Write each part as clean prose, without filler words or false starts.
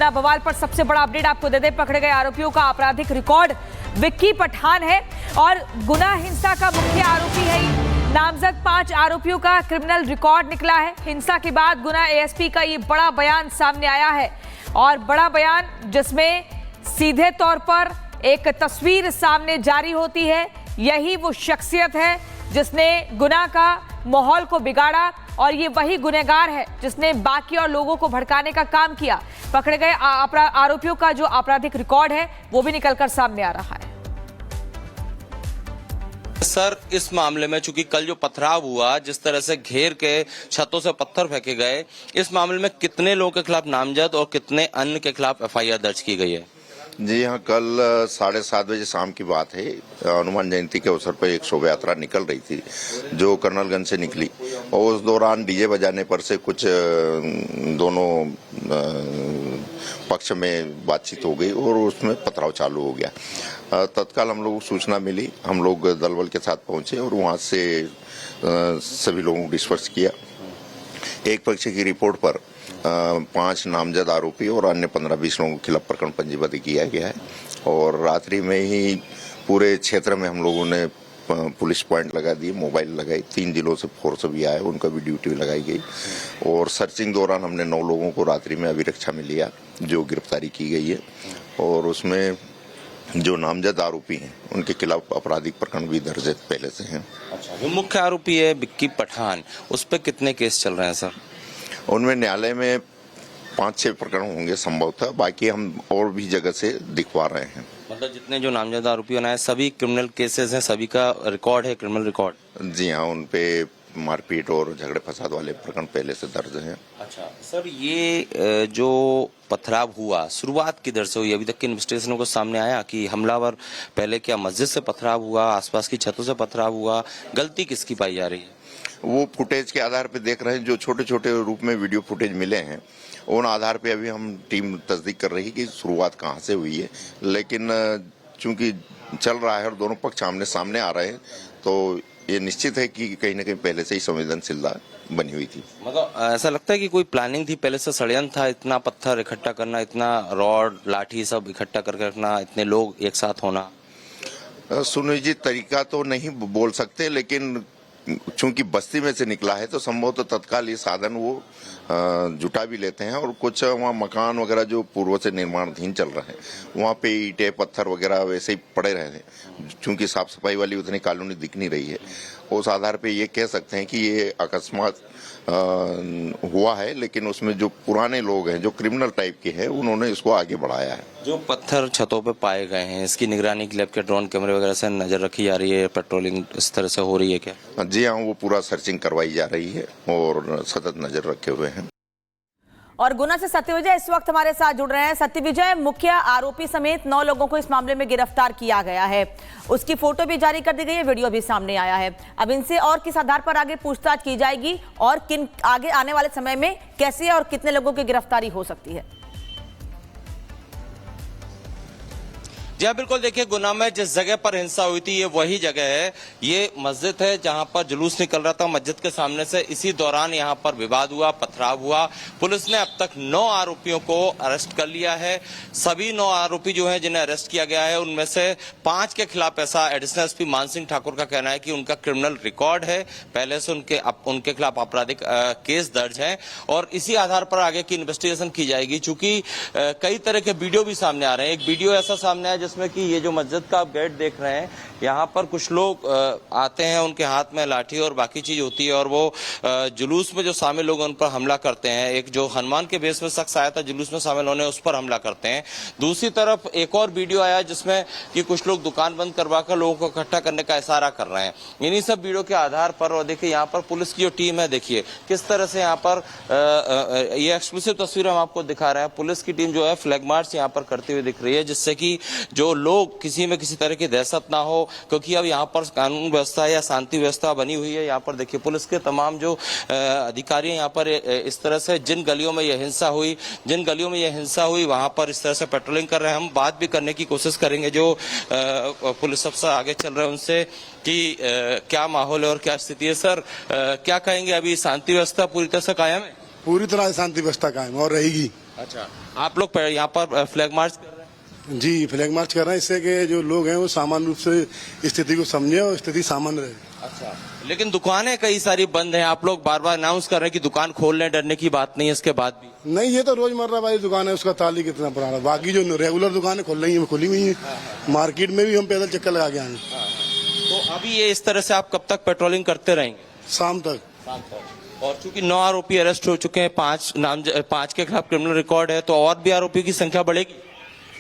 गुना बवाल पर सबसे बड़ा अपडेट आपको दे दें। पकड़े गए आरोपियों का आपराधिक रिकॉर्ड विक्की पठान है और गुना हिंसा का मुख्य आरोपी है। नामजद 5 आरोपियों का क्रिमिनल रिकॉर्ड निकला है। हिंसा के बाद गुना एएसपी का ये बड़ा बयान सामने आया है और बड़ा बयान जिसमें सीधे तौर पर एक तस्वीर सामने जारी होती है। यही वो शख्सियत है जिसने गुना का माहौल को बिगाड़ा और ये वही गुनहगार है जिसने बाकी और लोगों को भड़काने का काम किया। पकड़े गए आरोपियों का जो आपराधिक रिकॉर्ड है वो भी निकलकर सामने आ रहा है। सर, इस मामले में चूंकि कल जो पथराव हुआ, जिस तरह से घेर के छतों से पत्थर फेंके गए, इस मामले में कितने लोगों के खिलाफ नामजद और कितने अन्य के खिलाफ एफआईआर दर्ज की गई है? जी हाँ, कल 7:30 बजे शाम की बात है। हनुमान जयंती के अवसर पर एक शोभा यात्रा निकल रही थी जो कर्नलगंज से निकली और उस दौरान डीजे बजाने पर से कुछ दोनों पक्ष में बातचीत हो गई और उसमें पथराव चालू हो गया। तत्काल हम लोगों को सूचना मिली, हम लोग दलबल के साथ पहुंचे और वहां से सभी लोगों को डिस्पर्स किया। एक पक्ष की रिपोर्ट पर 5 नामजद आरोपी और अन्य 15-20 लोगों के खिलाफ प्रकरण पंजीबद्ध किया गया है और रात्रि में ही पूरे क्षेत्र में हम लोगों ने पुलिस पॉइंट लगा दिए, मोबाइल लगाई। 3 जिलों से फोर्स भी आए, उनका भी ड्यूटी लगाई गई और सर्चिंग दौरान हमने 9 लोगों को रात्रि में अभिरक्षा में लिया जो गिरफ्तारी की गई है और उसमें जो नामजद आरोपी हैं उनके खिलाफ आपराधिक प्रकरण भी दर्ज पहले से हैं। अच्छा, जो मुख्य आरोपी है विक्की पठान, उस पर कितने केस चल रहे हैं सर? उनमें न्यायालय में 5-6 प्रकरण होंगे संभवतः, बाकी हम और भी जगह से दिखवा रहे हैं। मतलब जितने जो नामजद आरोपी बनाए सभी क्रिमिनल केसेस हैं, सभी का रिकॉर्ड है, क्रिमिनल रिकॉर्ड? जी हाँ, उन पे मारपीट और झगड़े फसाद वाले प्रकरण पहले से दर्ज हैं। अच्छा सर, ये जो पथराव हुआ शुरुआत किधर से हुई? अभी तक की इन्वेस्टिगेशनों को सामने आया कि हमलावर पहले क्या मस्जिद से पथराव हुआ, आसपास की छतों से पथराव हुआ, गलती किसकी पाई जा रही है? वो फुटेज के आधार पे देख रहे हैं, जो छोटे छोटे रूप में वीडियो फुटेज मिले हैं उन आधार पे अभी हम टीम तस्दीक कर रही है कि शुरुआत कहाँ से हुई है। लेकिन चूंकि चल रहा है और दोनों पक्ष आमने सामने आ रहे हैं तो ये निश्चित है कि कहीं न कहीं पहले से ही संवेदनशीलता बनी हुई थी। मतलब ऐसा लगता है कि कोई प्लानिंग थी, पहले से षड्यंत्र था, इतना पत्थर इकट्ठा करना, इतना रॉड लाठी सब इकट्ठा करके रखना, इतने लोग एक साथ होना? सुनियोजित तरीका तो नहीं बोल सकते, लेकिन चूंकि बस्ती में से निकला है तो संभवतः तत्काल ये साधन वो जुटा भी लेते हैं और कुछ वहाँ मकान वगैरह जो पूर्व से निर्माणाधीन चल रहे हैं वहाँ पे ईंटें पत्थर वगैरह वैसे ही पड़े रहे हैं। चूंकि साफ सफाई वाली उतनी कॉलोनी दिख नहीं रही है, उस आधार पे ये कह सकते हैं कि ये अकस्मात हुआ है, लेकिन उसमें जो पुराने लोग हैं जो क्रिमिनल टाइप के हैं उन्होंने इसको आगे बढ़ाया है। जो पत्थर छतों पे पाए गए हैं इसकी निगरानी के लिए आपके ड्रोन कैमरे वगैरह से नजर रखी जा रही है, पेट्रोलिंग इस तरह से हो रही है क्या? जी हाँ, वो पूरा सर्चिंग करवाई जा रही है और सतत नजर रखे हुए हैं। और गुना से सत्यविजय इस वक्त हमारे साथ जुड़ रहे हैं। सत्यविजय, मुख्य आरोपी समेत 9 लोगों को इस मामले में गिरफ्तार किया गया है, उसकी फोटो भी जारी कर दी गई है, वीडियो भी सामने आया है। अब इनसे और किस आधार पर आगे पूछताछ की जाएगी और किन आगे आने वाले समय में कैसे और कितने लोगों की गिरफ्तारी हो सकती है? जी हाँ, बिल्कुल। देखिए, गुना में जिस जगह पर हिंसा हुई थी ये वही जगह है, ये मस्जिद है जहां पर जुलूस निकल रहा था मस्जिद के सामने से। इसी दौरान यहां पर विवाद हुआ, पथराव हुआ। पुलिस ने अब तक 9 आरोपियों को अरेस्ट कर लिया है। सभी 9 आरोपी जो हैं जिन्हें अरेस्ट किया गया है उनमें से 5 के खिलाफ ऐसा एडिशनल एसपी मान सिंह ठाकुर का कहना है कि उनका क्रिमिनल रिकॉर्ड है, पहले से उनके खिलाफ आपराधिक केस दर्ज है और इसी आधार पर आगे की इन्वेस्टिगेशन की जाएगी। चूंकि कई तरह के वीडियो भी सामने आ रहे हैं। एक वीडियो ऐसा सामने आया जिसमें कि ये जो मस्जिद का आप गेट देख रहे हैं, यहाँ पर कुछ लोग आते हैं, उनके हाथ में लाठी और बाकी चीज होती है और वो जुलूस में जो शामिल लोग उन पर हमला करते हैं। एक जो हनुमान के बेस में शख्स आया था जुलूस में शामिल होने, उस पर हमला करते हैं। दूसरी तरफ एक और वीडियो आया जिसमें कि कुछ लोग दुकान बंद करवाकर लोगों को इकट्ठा करने का इशारा कर रहे हैं। इन्हीं सब वीडियो के आधार पर और देखिए यहाँ पर पुलिस की जो टीम है, देखिए किस तरह से यहाँ पर ये एक्सक्लूसिव तस्वीर हम आपको दिखा रहे हैं। पुलिस की टीम जो है फ्लैग मार्च यहाँ पर करती हुई दिख रही है, जिससे कि जो लोग किसी में किसी तरह की दहशत ना हो, क्योंकि अब यहाँ पर कानून व्यवस्था या शांति व्यवस्था बनी हुई है। यहाँ पर देखिए पुलिस के तमाम जो अधिकारी यहाँ पर इस तरह से जिन गलियों में यह हिंसा हुई वहां पर इस तरह से पेट्रोलिंग कर रहे हैं। हम बात भी करने की कोशिश करेंगे जो पुलिस अफसर आगे चल रहे हैं उनसे कि क्या माहौल है और क्या स्थिति है। सर, क्या कहेंगे, अभी शांति व्यवस्था पूरी तरह से कायम है? पूरी तरह शांति व्यवस्था कायम और रहेगी। अच्छा, आप लोग यहाँ पर फ्लैग मार्च कर रहे हैं? जी, फ्लैग मार्च कर रहे हैं इससे कि जो लोग हैं वो सामान्य रूप से स्थिति को समझे और स्थिति सामान्य रहे। अच्छा, लेकिन दुकानें कई सारी बंद हैं, आप लोग बार बार अनाउंस कर रहे हैं कि दुकान खोल लें, डरने की बात नहीं है इसके बाद भी। नहीं, ये तो रोजमर्रा वाली दुकान है, उसका ताली कितना पुराना। बाकी जो रेगुलर दुकानें खुल रही हैं खुली हुई हैं। मार्केट में भी हम पैदल चक्कर लगा के आए। तो अभी ये इस तरह से आप कब तक पेट्रोलिंग करते रहेंगे? शाम तक। और चूंकि 9 आरोपी अरेस्ट हो चुके हैं, 5 के खिलाफ क्रिमिनल रिकॉर्ड है, तो और भी आरोपियों की संख्या बढ़ेगी?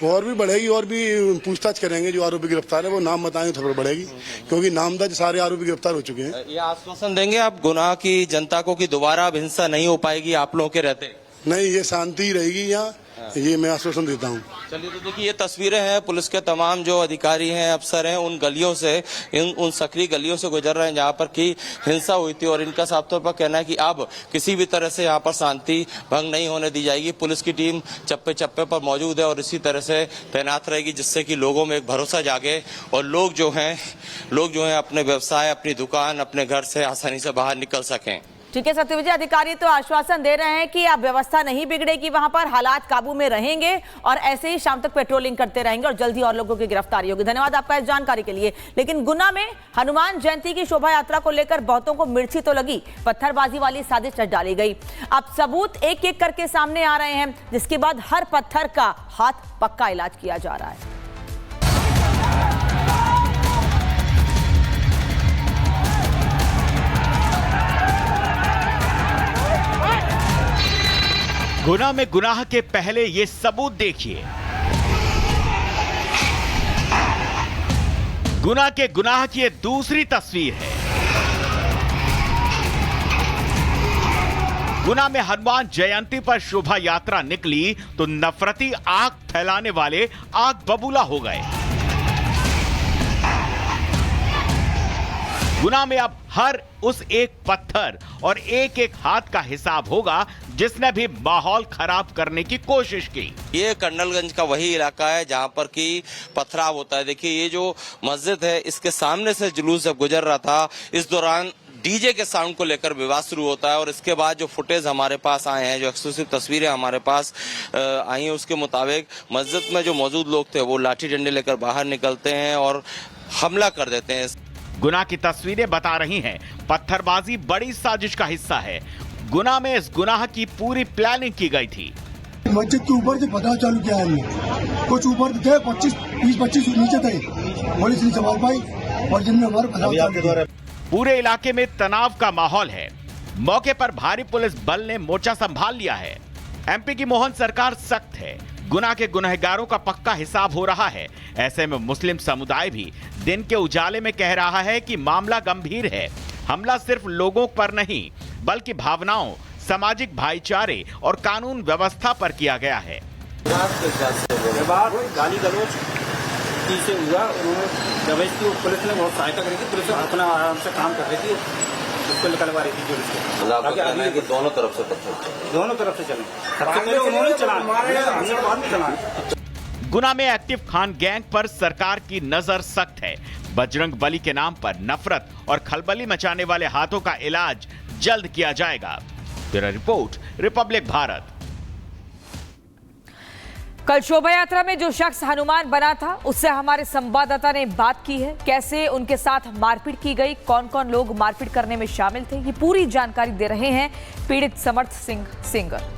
और भी बढ़ेगी, और भी पूछताछ करेंगे। जो आरोपी गिरफ्तार है वो नाम बताएंगे तो बढ़ेगी, क्योंकि नामदर्ज सारे आरोपी गिरफ्तार हो चुके हैं। ये आश्वासन देंगे आप गुनाह की जनता को कि दोबारा अब हिंसा नहीं हो पाएगी आप लोगों के रहते? नहीं, ये शांति रहेगी यहाँ, ये मैं आश्वासन देता हूँ। चलिए, तो देखिए ये तस्वीरें हैं, पुलिस के तमाम जो अधिकारी हैं, अफसर हैं, उन गलियों से, उन सक्रिय गलियों से गुजर रहे हैं जहां पर की हिंसा हुई थी, और इनका साफ तौर पर कहना है कि अब किसी भी तरह से यहां पर शांति भंग नहीं होने दी जाएगी। पुलिस की टीम चप्पे चप्पे पर मौजूद है और इसी तरह से तैनात रहेगी, जिससे कि लोगों में एक भरोसा जागे और लोग जो हैं अपने व्यवसाय, अपनी दुकान, अपने घर से आसानी से बाहर निकल सकें। ठीक है सत्यविजय, अधिकारी तो आश्वासन दे रहे हैं कि अब व्यवस्था नहीं बिगड़ेगी, वहां पर हालात काबू में रहेंगे और ऐसे ही शाम तक पेट्रोलिंग करते रहेंगे और जल्दी और लोगों की गिरफ्तारी होगी। धन्यवाद आपका इस जानकारी के लिए। लेकिन गुना में हनुमान जयंती की शोभा यात्रा को लेकर बहुतों को मिर्ची तो लगी, पत्थरबाजी वाली साजिश रच डाली गई। अब सबूत एक एक करके सामने आ रहे हैं, जिसके बाद हर पत्थर का हाथ पक्का इलाज किया जा रहा है। गुना में गुनाह के पहले ये सबूत देखिए। गुना के गुनाह की ये दूसरी तस्वीर है। गुना में हनुमान जयंती पर शोभा यात्रा निकली तो नफरती आग फैलाने वाले आग बबूला हो गए। गुना में अब हर उस एक पत्थर और एक एक हाथ का हिसाब होगा जिसने भी माहौल खराब करने की कोशिश की। ये कर्नलगंज का वही इलाका है जहां पर की पथराव होता है। देखिए, ये जो मस्जिद है, इसके सामने से जुलूस जब गुजर रहा था, इस दौरान डीजे के साउंड को लेकर विवाद शुरू होता है और इसके बाद जो फुटेज हमारे पास आए हैं, जो एक्सक्लूसिव तस्वीरें हमारे पास आई हैं, उसके मुताबिक मस्जिद में जो मौजूद लोग थे वो लाठी डंडे लेकर बाहर निकलते हैं और हमला कर देते हैं। गुना की तस्वीरें बता रही हैं, पत्थरबाजी बड़ी साजिश का हिस्सा है। गुना में इस गुनाह की पूरी प्लानिंग की गई थी। मस्जिद के ऊपर से पथराव चालू किया है हमने। कुछ ऊपर थे, 20-25 नीचे थे, पुलिस ने सवाल पाई और जिनमें हमारे पथराव चालू किया। पूरे इलाके में तनाव का माहौल है। मौके पर भारी पुलिस बल ने मोर्चा संभाल लिया है। एमपी की मोहन सरकार सख्त है। गुना के गुनहगारों का पक्का हिसाब हो रहा है। ऐसे में मुस्लिम समुदाय भी दिन के उजाले में कह रहा है कि मामला गंभीर है। हमला सिर्फ लोगों पर नहीं बल्कि भावनाओं, सामाजिक भाईचारे और कानून व्यवस्था पर किया गया है। गाली गलौज से हुआ, उन्होंने जबरदस्ती पुलिस ने बहुत सहायता करी थी। पुलिस अपना आराम से काम कर रही थी, उसको निकलवा रही थी पुलिस को। दोनों तरफ से पत्थर, दोनों तरफ से चले, सबसे पहले उन्होंने चला, हमने बाद में चला। गुना में एक्टिव खान गैंग पर सरकार की नजर सख्त है। बजरंग बली के नाम पर नफरत और खलबली मचाने वाले हाथों का इलाज जल्द किया जाएगा। Bureau report, Republic Bharat. कल शोभा यात्रा में जो शख्स हनुमान बना था, उससे हमारे संवाददाता ने बात की है। कैसे उनके साथ मारपीट की गई, कौन कौन लोग मारपीट करने में शामिल थे, ये पूरी जानकारी दे रहे हैं पीड़ित समर्थ सिंह सेंगर।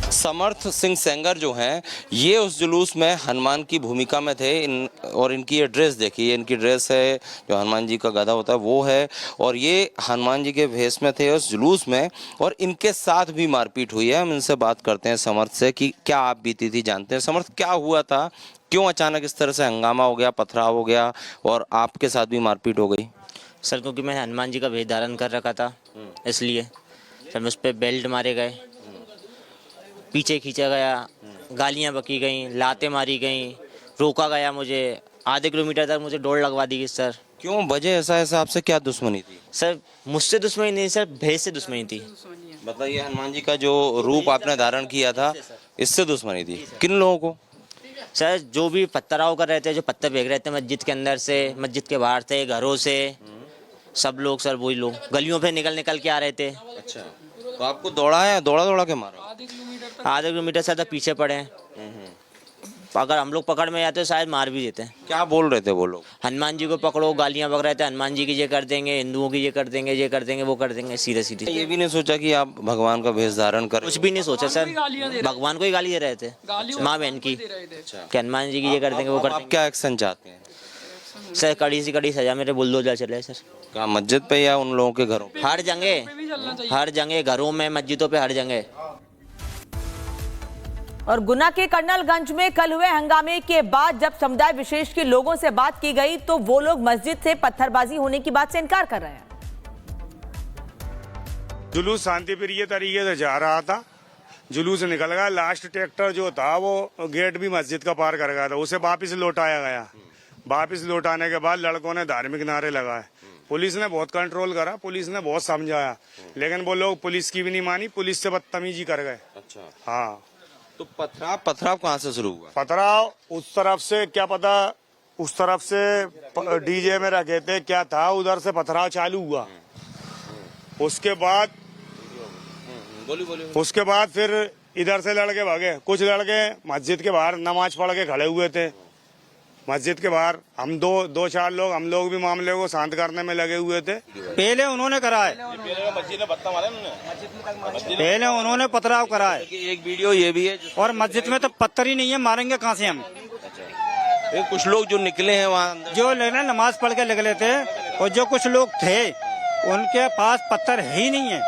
समर्थ सिंह सेंगर जो हैं, ये उस जुलूस में हनुमान की भूमिका में थे। और इनकी ये ड्रेस देखिए, इनकी ड्रेस है जो हनुमान जी का गधा होता है वो है, और ये हनुमान जी के भेष में थे उस जुलूस में, और इनके साथ भी मारपीट हुई है। हम इनसे बात करते हैं समर्थ से कि क्या आप बीती थी जानते हैं। समर्थ, क्या हुआ था, क्यों अचानक इस तरह से हंगामा हो गया, पथराव हो गया और आपके साथ भी मारपीट हो गई? सर, क्योंकि मैंने हनुमान जी का वेश धारण कर रखा था, इसलिए सर उस पर बेल्ट मारे गए, पीछे खींचा गया, गालियां बकी गई, लातें मारी गई, रोका गया मुझे, आधे किलोमीटर तक मुझे दौड़ लगवा दी गई। सर क्यों, वजह ऐसा है? आपसे क्या दुश्मनी थी? सर मुझसे दुश्मनी नहीं सर, भेष से दुश्मनी थी। मतलब ये हनुमान जी का जो रूप आपने धारण किया था, इससे दुश्मनी थी? किन लोगों को? सर जो भी पत्थराव कर रहे थे, जो पत्थर फेंक रहे थे मस्जिद के अंदर से, मस्जिद के बाहर से, घरों से, सब लोग सर वही लोग गलियों पे निकल के आ रहे थे। अच्छा, तो आपको दौड़ा है, दौड़ा के मारा? आधे किलोमीटर से तक पीछे पड़े हैं। अगर हम लोग पकड़ में जाते तो शायद मार भी देते हैं। क्या बोल रहे थे वो लोग? हनुमान जी को पकड़ो, गालियां बक रहे थे, हनुमान जी की ये कर देंगे, हिंदुओं की ये कर देंगे, ये कर देंगे, वो कर देंगे, सीधे सीधे। ये भी नहीं सोचा कि आप भगवान का वेश धारण करें? कुछ भी नहीं सोचा सर, भगवान को ही गाली दे रहे थे, माँ बहन की, कि हनुमान जी की ये कर देंगे, वो कर आप देंगे। क्या एक्शन चाहते हैं? सर कड़ी से कड़ी सजा मेरे बुलडोजर चले सर, कहाँ, मस्जिद पे या उन लोगों के घरों पे? हर जगह, हर जगह, घरों में, मस्जिदों पे, हर जगह। और गुना के कर्नलगंज में कल हुए हंगामे के बाद जब समुदाय विशेष के लोगों से बात की गई तो वो लोग मस्जिद से पत्थरबाजी होने की बात से इनकार कर रहे हैं। जुलूस शांतिप्रिय तरीके से जा रहा था, जुलूस निकल गया, लास्ट ट्रैक्टर जो था वो गेट भी मस्जिद का पार कर गया था, उसे वापस लौटाया गया। वापस लौटाने के बाद लड़कों ने धार्मिक नारे लगाए, पुलिस ने बहुत कंट्रोल करा, पुलिस ने बहुत समझाया, लेकिन वो लोग पुलिस की भी नहीं मानी, पुलिस से बदतमीजी कर गए। अच्छा, हाँ। तो पथराव कहाँ से शुरू हुआ? पथराव उस तरफ से, क्या पता, उस तरफ से डीजे में रखे थे, क्या था, उधर से पथराव चालू हुआ। उसके बाद फिर इधर से लड़के भागे, कुछ लड़के मस्जिद के बाहर नमाज पढ़ के खड़े हुए थे। मस्जिद के बाहर हम दो चार लोग, हम लोग भी मामले को शांत करने में लगे हुए थे। पहले उन्होंने करा है, पहले उन्होंने पथराव करा है। एक वीडियो ये भी है और मस्जिद में तो पत्थर ही नहीं है, मारेंगे कहाँ से हम? कुछ लोग जो निकले हैं वहाँ, जो नमाज पढ़ के निकले थे और जो कुछ लोग थे उनके पास पत्थर ही नहीं है।